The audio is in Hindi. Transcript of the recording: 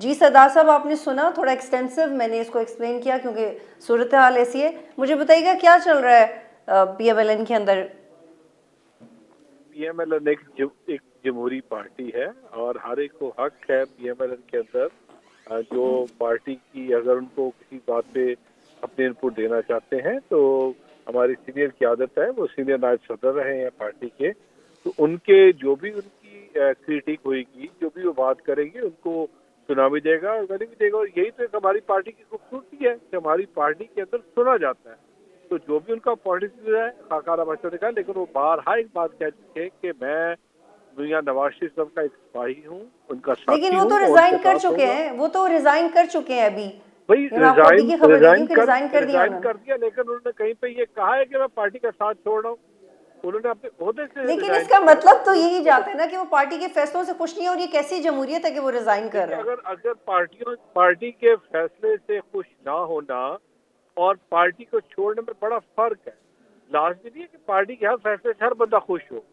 जी सरदार साहब, आपने सुना थोड़ा एक्सटेंसिव, मैंने इसको एक्सप्लेन किया क्योंकि सूरत हाल ऐसी है। मुझे बताइएगा क्या चल रहा है PMLN के अंदर। पीएमएलएन एक जमहूरी पार्टी है और हर एक को हक है पीएमएलएन के अंदर जो पार्टी की अगर उनको किसी बात पे अपने इनपुट देना चाहते हैं तो हमारी सीनियर की आदत है, वो सीनियर नायब सदर रहे हैं पार्टी के, तो उनके जो भी उनकी क्रिटिक होगी, जो भी वो बात करेंगे उनको सुना भी देगा और गाली भी देगा। और यही तो एक हमारी पार्टी की खूबसूरती है कि हमारी पार्टी के अंदर सुना जाता है। तो जो भी उनका पॉलिटिक्स है खाकारा बच्चा ने कहा, लेकिन वो बारहा एक बात कह चुके हैं कि मैं दुनिया नवाज शरीफ साहब का एक सिपाही हूँ, उनका लेकिन साथी वो हूँ, तो उनके रिजाइन कर साथ चुके रहूंगा। हैं, वो तो रिजाइन कर चुके हैं अभी। भाई ये मैं आपको अभी की खबर दे रही हूँ कि रिजाइन कर दिया रिजाइन उन्होंने। कर दिया, लेकिन उन्होंने कहीं पे ये कहा है कि मैं पार्टी का साथ छोड़ रहा हूँ। उन्होंने अपने ओहदे से लेकिन रिजाइन इसका किया है। मतलब तो यही जाता है ना कि वो पार्टी के फैसलों से खुश नहीं है, और ये कैसी जमहूरियत है कि वो रिजाइन कर देखिए, रहे हैं। अगर अगर पार्टी के फैसले से खुश ना होना और पार्टी को छोड़ने में बड़ा फर्क है। लाजमी नहीं है कि पार्टी के हर फैसले से हर बंदा खुश हो।